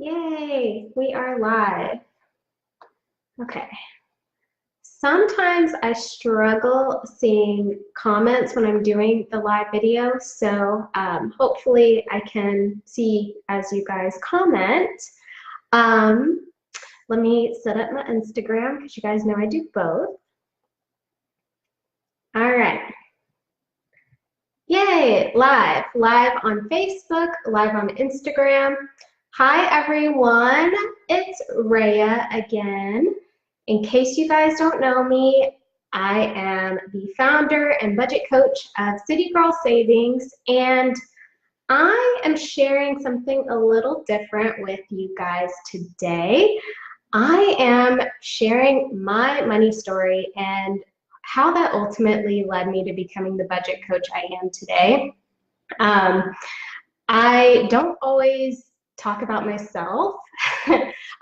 Yay, we are live. Okay. Sometimes I struggle seeing comments when I'm doing the live video, so hopefully I can see as you guys comment. Um, Let me set up my Instagram because you guys know I do both. All right. Yay, live on Facebook, live on Instagram. Hi everyone, it's Rhea again. In case you guys don't know me, I am the founder and budget coach of City Girl Savings, and I am sharing something a little different with you guys today. I am sharing my money story and how that ultimately led me to becoming the budget coach I am today. I don't always talk about myself.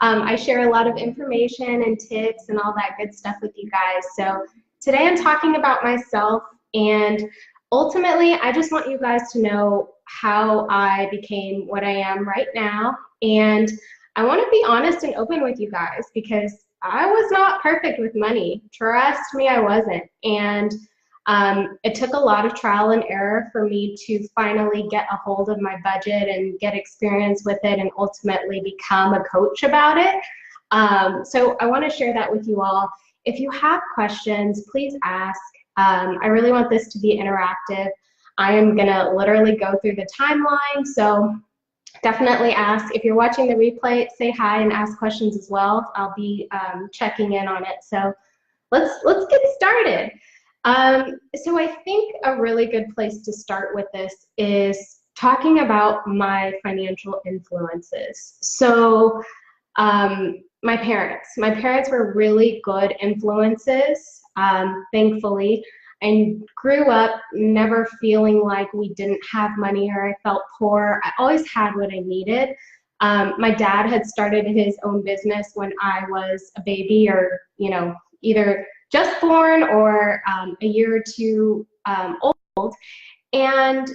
I share a lot of information and tips and all that good stuff with you guys. So today I'm talking about myself, and ultimately I just want you guys to know how I became what I am right now. And I want to be honest and open with you guys because I was not perfect with money. Trust me, I wasn't. And it took a lot of trial and error for me to finally get a hold of my budget and get experience with it and ultimately become a coach about it. So I want to share that with you all. If you have questions, please ask. I really want this to be interactive. I am going to literally go through the timeline, so definitely ask. If you're watching the replay, say hi and ask questions as well. I'll be checking in on it. So let's get started. So I think a really good place to start with this is talking about my financial influences. So my parents were really good influences, thankfully. I grew up never feeling like we didn't have money or I felt poor. I always had what I needed. My dad had started his own business when I was a baby, or either just born or a year or two old. And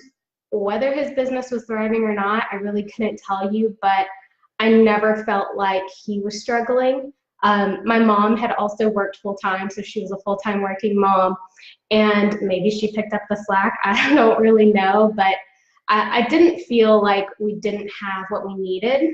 whether his business was thriving or not, I really couldn't tell you, but I never felt like he was struggling. My mom had also worked full-time, so she was a full-time working mom, and maybe she picked up the slack. I don't really know, but I didn't feel like we didn't have what we needed.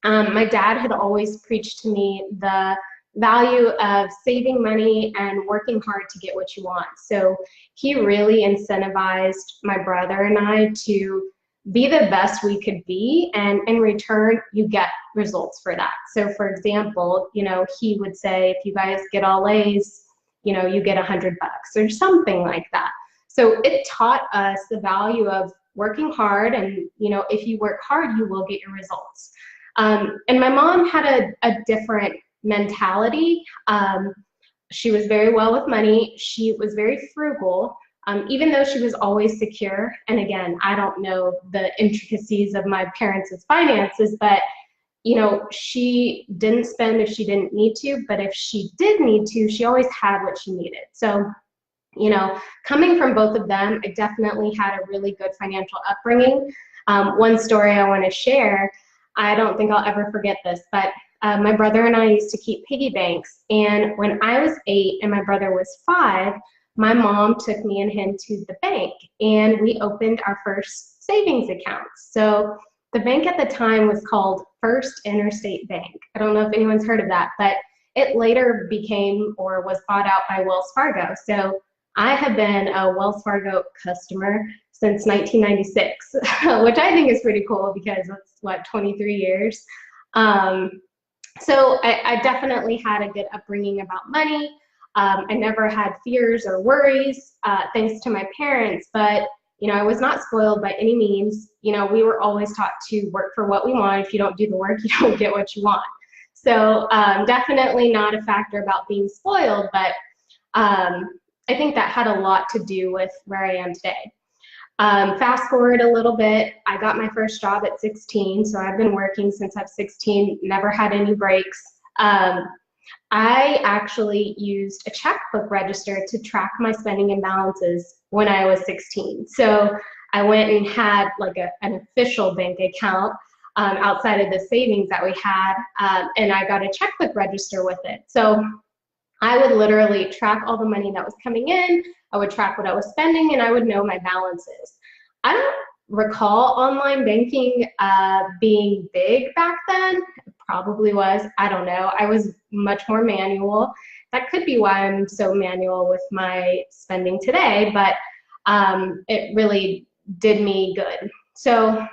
My dad had always preached to me the value of saving money and working hard to get what you want. So he really incentivized my brother and I to be the best we could be, and in return you get results for that. So for example, he would say, if you guys get all A's, you get $100 or something like that. So it taught us the value of working hard, and if you work hard you will get your results. And my mom had a different mentality. She was very well with money. She was very frugal. Even though she was always secure, and again, I don't know the intricacies of my parents' finances, but she didn't spend if she didn't need to, but if she did need to, she always had what she needed. So, coming from both of them, I definitely had a really good financial upbringing. One story I want to share, I don't think I'll ever forget this, but my brother and I used to keep piggy banks, and when I was 8 and my brother was 5, my mom took me and him to the bank, and we opened our first savings account. So the bank at the time was called First Interstate Bank. I don't know if anyone's heard of that, but it later became or was bought out by Wells Fargo. So I have been a Wells Fargo customer since 1996, which I think is pretty cool because it's, what, 23 years. So I definitely had a good upbringing about money. I never had fears or worries, thanks to my parents, but I was not spoiled by any means. We were always taught to work for what we want. If you don't do the work, you don't get what you want. So definitely not a factor about being spoiled, but I think that had a lot to do with where I am today. Fast forward a little bit, I got my first job at 16, so I've been working since I was 16, never had any breaks. I actually used a checkbook register to track my spending and balances when I was 16. So I went and had like an official bank account. outside of the savings that we had, and I got a checkbook register with it. So I would literally track all the money that was coming in, I would track what I was spending, and I would know my balances. I don't recall online banking being big back then. It probably was, I don't know. I was much more manual. That could be why I'm so manual with my spending today, but it really did me good. So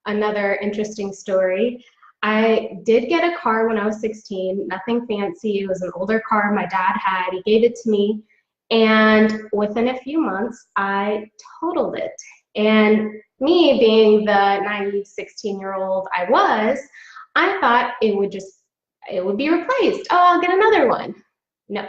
another interesting story, I did get a car when I was 16, nothing fancy. It was an older car my dad had. He gave it to me, and within a few months, I totaled it. And me being the naive 16-year-old I was, I thought it would be replaced. Oh, I'll get another one. No.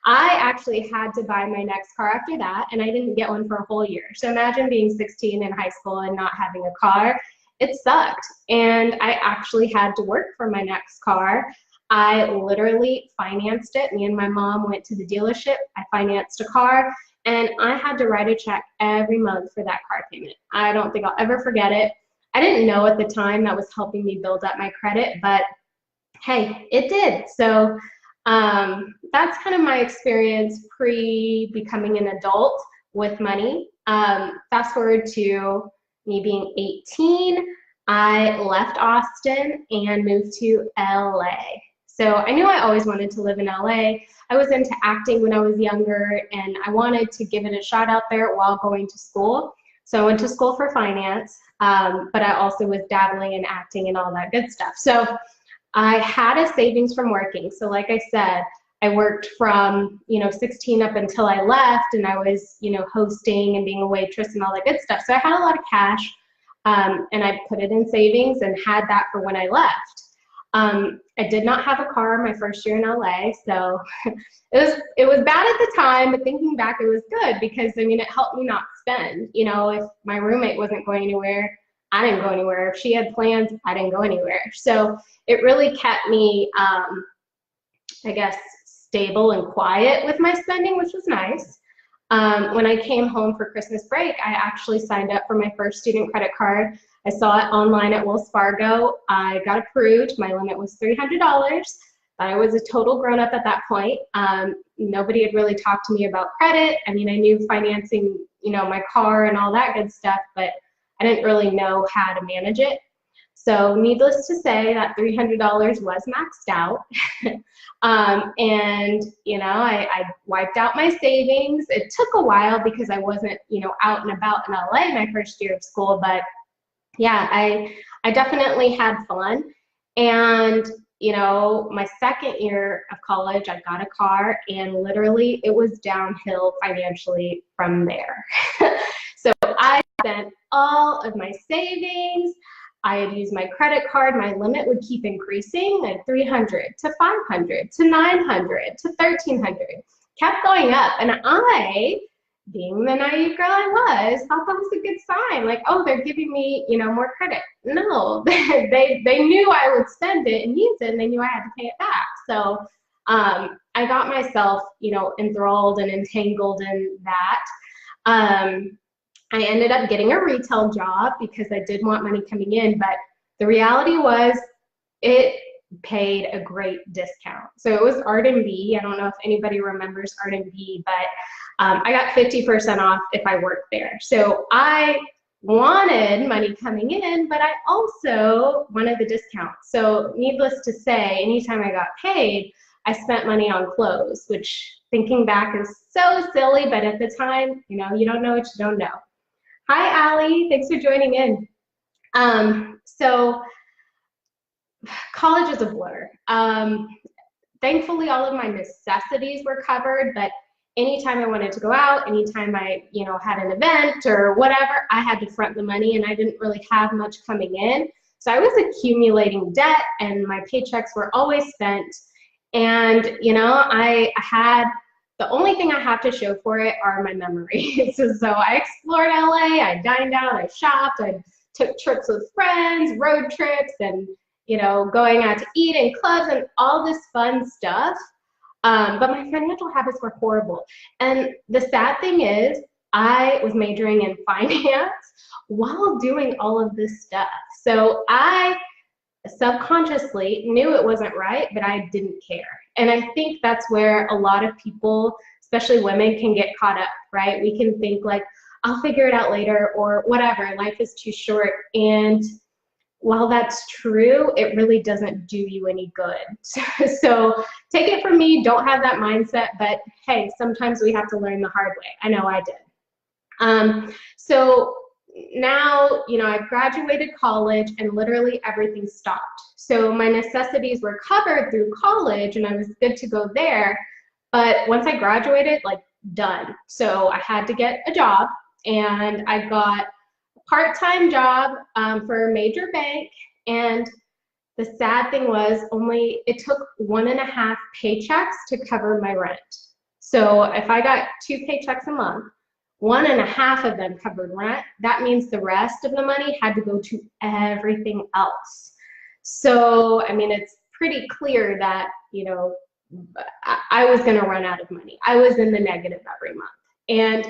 I actually had to buy my next car after that, and I didn't get one for a whole year. So imagine being 16 in high school and not having a car. It sucked. And I actually had to work for my next car. I literally financed it. Me and my mom went to the dealership. I financed a car, and I had to write a check every month for that car payment. I don't think I'll ever forget it. I didn't know at the time that was helping me build up my credit, but hey, it did. So that's kind of my experience pre-becoming an adult with money. Fast forward to me being 18, I left Austin and moved to LA. So I knew I always wanted to live in LA. I was into acting when I was younger, and I wanted to give it a shot out there while going to school. So I went to school for finance, but I also was dabbling in acting and all that good stuff. So I had a savings from working. So like I said, I worked from 16 up until I left, and I was hosting and being a waitress and all that good stuff. So I had a lot of cash, and I put it in savings and had that for when I left. I did not have a car my first year in LA, so it was bad at the time, but thinking back, it was good because it helped me not spend. If my roommate wasn't going anywhere, I didn't go anywhere. If she had plans, I didn't go anywhere. So it really kept me, I guess, stable and quiet with my spending, which was nice. When I came home for Christmas break, I actually signed up for my first student credit card. I saw it online at Wells Fargo. I got approved. My limit was $300. I was a total grown-up at that point. Nobody had really talked to me about credit. I knew financing, my car and all that good stuff, but I didn't really know how to manage it. So needless to say, that $300 was maxed out. And, I wiped out my savings. It took a while because I wasn't, out and about in LA my first year of school, but yeah, I definitely had fun. And, my second year of college, I got a car, and literally it was downhill financially from there. So I spent all of my savings. I had used my credit card. My limit would keep increasing, like 300 to 500 to 900 to 1300, kept going up. And I, being the naive girl I was, thought that was a good sign. Like, oh, they're giving me, more credit. No, they knew I would spend it and use it, and they knew I had to pay it back. So I got myself, enthralled and entangled in that. I ended up getting a retail job because I did want money coming in, but the reality was it paid a great discount. So it was Art and B. I don't know if anybody remembers Art and B, but I got 50% off if I worked there. So I wanted money coming in, but I also wanted the discount. So needless to say, anytime I got paid, I spent money on clothes, which thinking back is so silly, but at the time, you don't know what you don't know. Hi, Allie. Thanks for joining in. So college is a blur. Thankfully, all of my necessities were covered, but anytime I wanted to go out, anytime I, had an event or whatever, I had to front the money, and I didn't really have much coming in. So I was accumulating debt, and my paychecks were always spent. And, I had, the only thing I have to show for it are my memories. So I explored LA, I dined out, I shopped, I took trips with friends, road trips, and, going out to eat in clubs and all this fun stuff. But my financial habits were horrible. And the sad thing is, I was majoring in finance while doing all of this stuff. So I subconsciously knew it wasn't right, but I didn't care. And I think that's where a lot of people, especially women, can get caught up, right? We can think like, I'll figure it out later or whatever, life is too short. And while that's true, it really doesn't do you any good. So take it from me, don't have that mindset, but hey, sometimes we have to learn the hard way. I know I did. So now, you know, I've graduated college and literally everything stopped. So my necessities were covered through college and I was good to go there. But once I graduated, like done. So I had to get a job and I got a part-time job for a major bank. And the sad thing was it took 1.5 paychecks to cover my rent. So if I got 2 paychecks a month, 1.5 of them covered rent. That means the rest of the money had to go to everything else. So, I mean, it's pretty clear that, you know, I was going to run out of money. I was in the negative every month. And,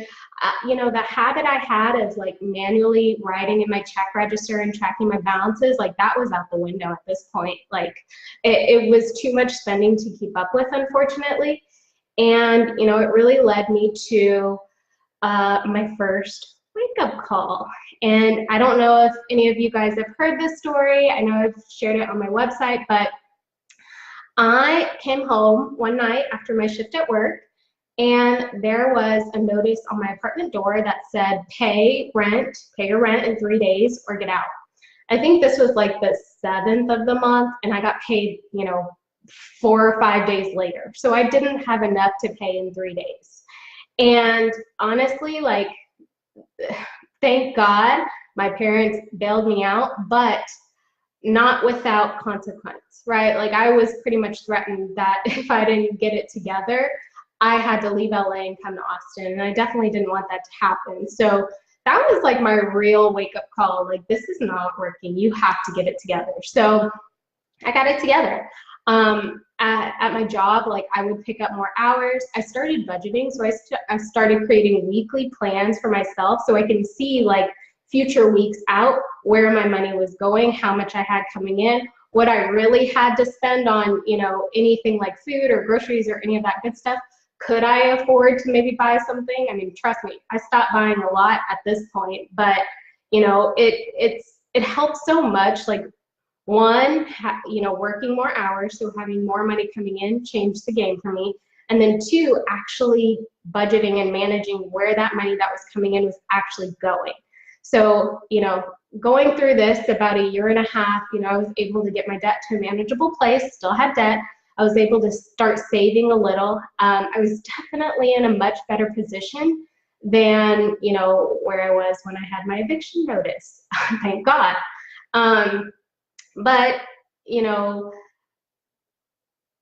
you know, the habit I had of like manually writing in my check register and tracking my balances, like that was out the window at this point. Like it was too much spending to keep up with, unfortunately. And, you know, it really led me to my first wake-up call. And I don't know if any of you guys have heard this story. I know I've shared it on my website, but I came home one night after my shift at work, and there was a notice on my apartment door that said, pay your rent in 3 days or get out. I think this was like the 7th of the month, and I got paid, you know, 4 or 5 days later. So I didn't have enough to pay in 3 days. And honestly, like, thank God my parents bailed me out, but not without consequence, right? Like I was pretty much threatened that if I didn't get it together, I had to leave LA and come to Austin. And I definitely didn't want that to happen. So that was like my real wake-up call. Like, this is not working. You have to get it together. So I got it together. At my job, like I would pick up more hours. I started budgeting, so I started creating weekly plans for myself so I can see like future weeks out where my money was going, how much I had coming in, what I really had to spend on, you know, anything like food or groceries or any of that good stuff. Could I afford to maybe buy something? I mean, trust me, I stopped buying a lot at this point, but you know, it helps so much. Like, one, you know, working more hours, so having more money coming in changed the game for me. And then 2, actually budgeting and managing where that money that was coming in was actually going. So, you know, going through this about 1.5 years, you know, I was able to get my debt to a manageable place, still had debt. I was able to start saving a little. I was definitely in a much better position than, you know, where I was when I had my eviction notice, thank God. But, you know,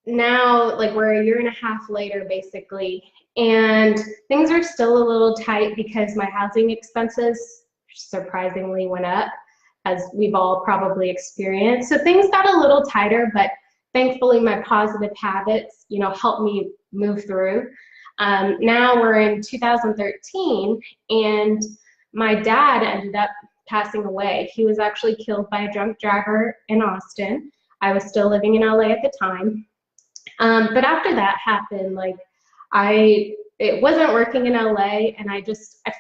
now, like, we're 1.5 years later, basically, and things are still a little tight because my housing expenses surprisingly went up, as we've all probably experienced. So things got a little tighter, but thankfully my positive habits, you know, helped me move through. Now we're in 2013, and my dad ended up passing away. He was actually killed by a drunk driver in Austin. I was still living in LA at the time. But after that happened, like, it wasn't working in LA, and I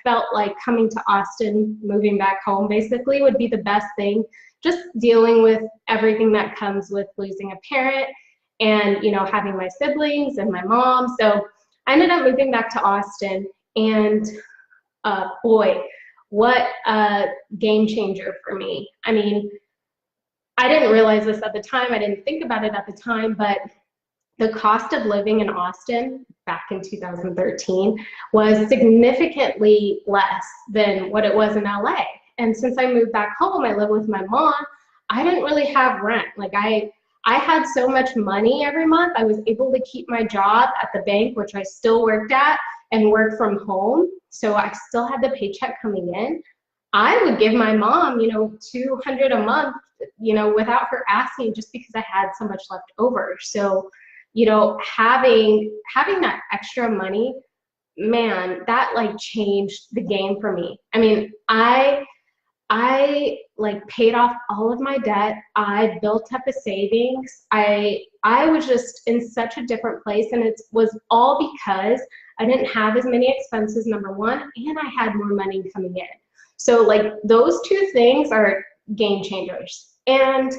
felt like coming to Austin, moving back home basically, would be the best thing. Just dealing with everything that comes with losing a parent and, you know, having my siblings and my mom. So I ended up moving back to Austin, and boy, what a game changer for me. I mean, I didn't realize this at the time. I didn't think about it at the time, but the cost of living in Austin back in 2013 was significantly less than what it was in LA. And since I moved back home, I live with my mom, I didn't really have rent. Like, I had so much money every month. I was able to keep my job at the bank, which I still worked at, and work from home. So I still had the paycheck coming in. I would give my mom, you know, $200 a month, you know, without her asking, just because I had so much left over. So, you know, having that extra money, man, that like changed the game for me. I mean, I I like paid off all of my debt. I built up a savings. I was just in such a different place, and it was all because I didn't have as many expenses, number one, and I had more money coming in. So like those two things are game changers. And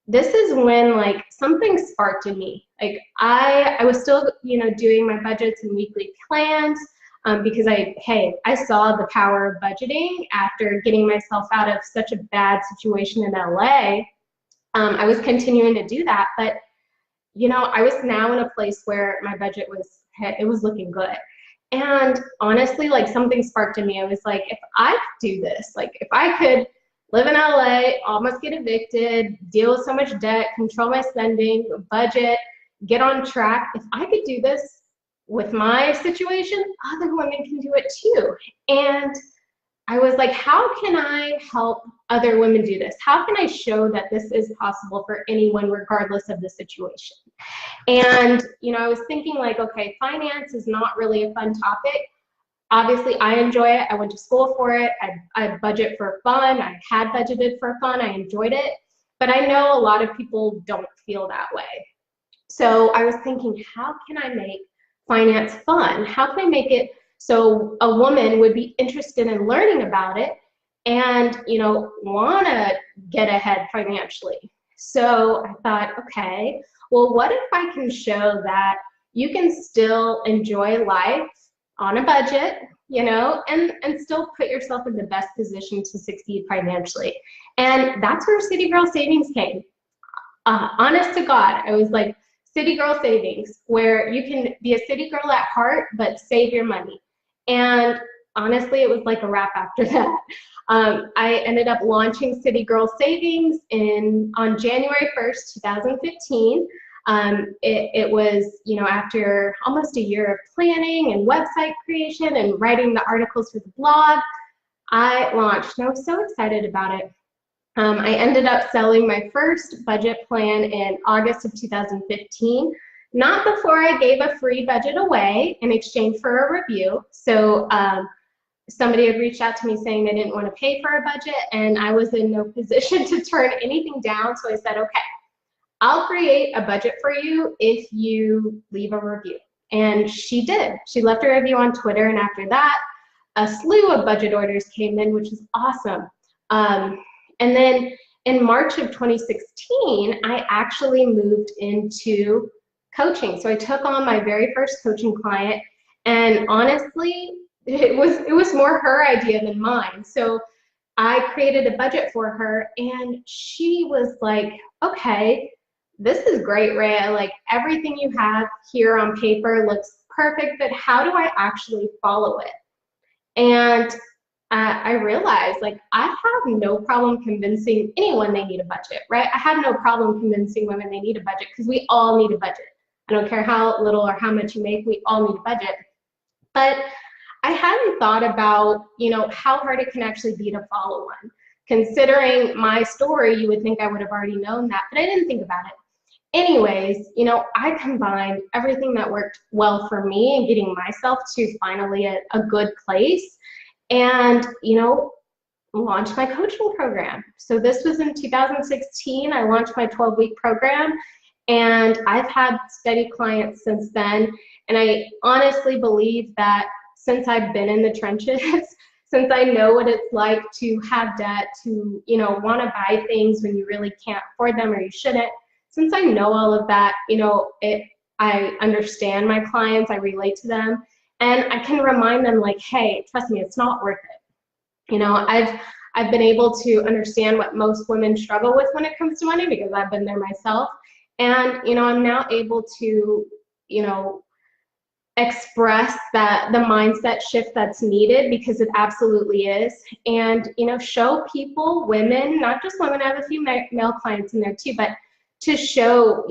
this is when like something sparked in me. Like I was still, doing my budgets and weekly plans, because I saw the power of budgeting after getting myself out of such a bad situation in LA. I was continuing to do that, but I was now in a place where my budget was looking good. And honestly, like something sparked in me. I was like, if I could do this, like if I could live in LA, almost get evicted, deal with so much debt, control my spending, budget, get on track, if I could do this with my situation, other women can do it too. And I was like, how can I help other women do this? How can I show that this is possible for anyone regardless of the situation? And, I was thinking like, okay, finance is not really a fun topic. Obviously, I enjoy it. I went to school for it. I budget for fun. I had budgeted for fun. I enjoyed it. But I know a lot of people don't feel that way. So I was thinking, how can I make finance fun? How can I make it so a woman would be interested in learning about it and, want to get ahead financially? So I thought, okay, well, what if I can show that you can still enjoy life on a budget, and still put yourself in the best position to succeed financially? And that's where City Girl Savings came. Honest to God, I was like, City Girl Savings, where you can be a city girl at heart, but save your money. And honestly, it was like a wrap after that. I ended up launching City Girl Savings on January 1st, 2015. It was, after almost a year of planning and website creation and writing the articles for the blog, I launched, and I was so excited about it. I ended up selling my first budget plan in August of 2015, not before I gave a free budget away in exchange for a review. So somebody had reached out to me saying they didn't want to pay for a budget, and I was in no position to turn anything down. So I said, okay, I'll create a budget for you if you leave a review. And she did. She left a review on Twitter, and after that, a slew of budget orders came in, which was awesome. And then in March of 2016, I actually moved into coaching. So I took on my very first coaching client, and honestly, it was more her idea than mine. So I created a budget for her, and she was like, okay, this is great, Rhea. Like everything you have here on paper looks perfect, but how do I actually follow it? And I realized, like, I have no problem convincing anyone they need a budget, right? I have no problem convincing women they need a budget, because we all need a budget. I don't care how little or how much you make, we all need a budget. But I hadn't thought about, how hard it can actually be to follow one. Considering my story, you would think I would have already known that, but I didn't think about it. Anyways, I combined everything that worked well for me and getting myself to finally a good place, and launched my coaching program. So this was in 2016. I launched my 12-week program, and I've had steady clients since then. And I honestly believe that since I've been in the trenches, since I know what it's like to have debt, to want to buy things when you really can't afford them or you shouldn't, since I know all of that, I understand my clients, I relate to them, and I can remind them like, hey, trust me, it's not worth it. I've been able to understand what most women struggle with when it comes to money, because I've been there myself. And, I'm now able to, express the mindset shift that's needed, because it absolutely is. And, show people, women, not just women, I have a few male clients in there too, but to show,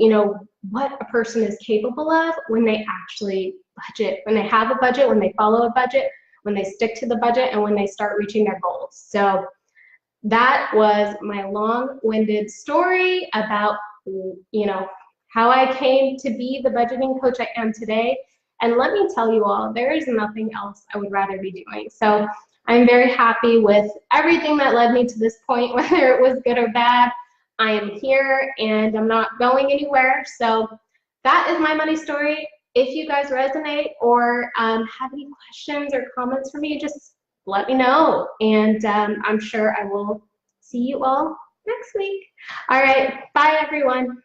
what a person is capable of when they actually budget, when they have a budget, when they follow a budget, when they stick to the budget, and when they start reaching their goals. So that was my long-winded story about, how I came to be the budgeting coach I am today. And let me tell you all, there is nothing else I would rather be doing. So I'm very happy with everything that led me to this point, whether it was good or bad. I am here and I'm not going anywhere. So that is my money story. If you guys resonate or have any questions or comments for me, just let me know. And I'm sure I will see you all next week. All right. Bye, everyone.